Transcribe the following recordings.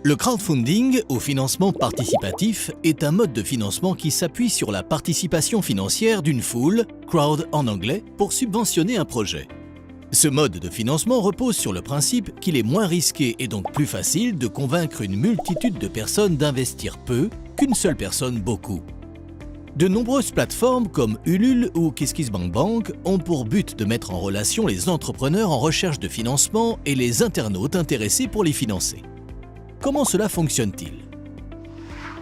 Le crowdfunding, ou financement participatif, est un mode de financement qui s'appuie sur la participation financière d'une foule, crowd en anglais, pour subventionner un projet. Ce mode de financement repose sur le principe qu'il est moins risqué et donc plus facile de convaincre une multitude de personnes d'investir peu qu'une seule personne beaucoup. De nombreuses plateformes comme Ulule ou KissKissBankBank ont pour but de mettre en relation les entrepreneurs en recherche de financement et les internautes intéressés pour les financer. Comment cela fonctionne-t-il?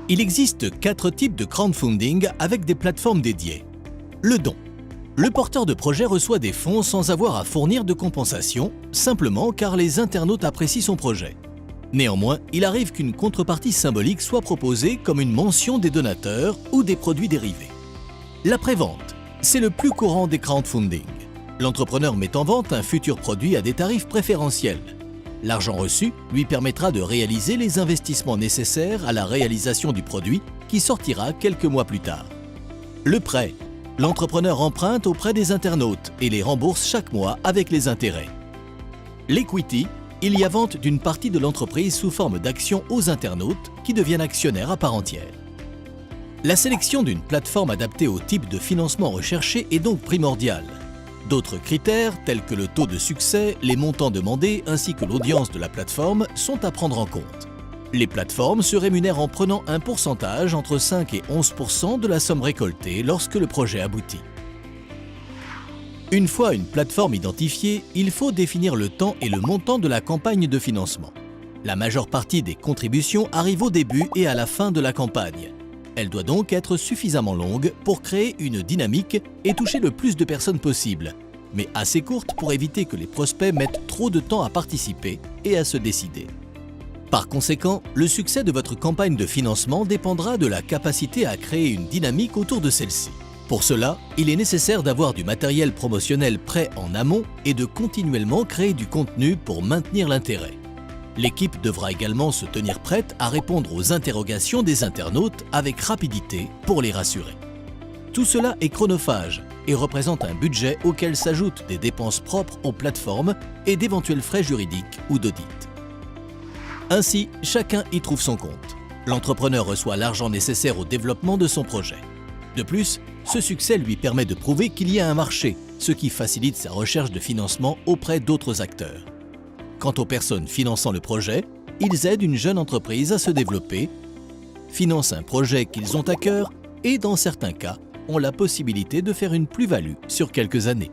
Il existe 4 types de crowdfunding avec des plateformes dédiées. Le don. Le porteur de projet reçoit des fonds sans avoir à fournir de compensation, simplement car les internautes apprécient son projet. Néanmoins, il arrive qu'une contrepartie symbolique soit proposée comme une mention des donateurs ou des produits dérivés. La prévente, c'est le plus courant des crowdfunding. L'entrepreneur met en vente un futur produit à des tarifs préférentiels. L'argent reçu lui permettra de réaliser les investissements nécessaires à la réalisation du produit qui sortira quelques mois plus tard. Le prêt. L'entrepreneur emprunte auprès des internautes et les rembourse chaque mois avec les intérêts. L'equity. Il y a vente d'une partie de l'entreprise sous forme d'actions aux internautes qui deviennent actionnaires à part entière. La sélection d'une plateforme adaptée au type de financement recherché est donc primordiale. D'autres critères, tels que le taux de succès, les montants demandés ainsi que l'audience de la plateforme, sont à prendre en compte. Les plateformes se rémunèrent en prenant un pourcentage entre 5 et 11% de la somme récoltée lorsque le projet aboutit. Une fois une plateforme identifiée, il faut définir le temps et le montant de la campagne de financement. La majeure partie des contributions arrive au début et à la fin de la campagne. Elle doit donc être suffisamment longue pour créer une dynamique et toucher le plus de personnes possible, mais assez courte pour éviter que les prospects mettent trop de temps à participer et à se décider. Par conséquent, le succès de votre campagne de financement dépendra de la capacité à créer une dynamique autour de celle-ci. Pour cela, il est nécessaire d'avoir du matériel promotionnel prêt en amont et de continuellement créer du contenu pour maintenir l'intérêt. L'équipe devra également se tenir prête à répondre aux interrogations des internautes avec rapidité pour les rassurer. Tout cela est chronophage et représente un budget auquel s'ajoutent des dépenses propres aux plateformes et d'éventuels frais juridiques ou d'audit. Ainsi, chacun y trouve son compte. L'entrepreneur reçoit l'argent nécessaire au développement de son projet. De plus, ce succès lui permet de prouver qu'il y a un marché, ce qui facilite sa recherche de financement auprès d'autres acteurs. Quant aux personnes finançant le projet, ils aident une jeune entreprise à se développer, financent un projet qu'ils ont à cœur et, dans certains cas, ont la possibilité de faire une plus-value sur quelques années.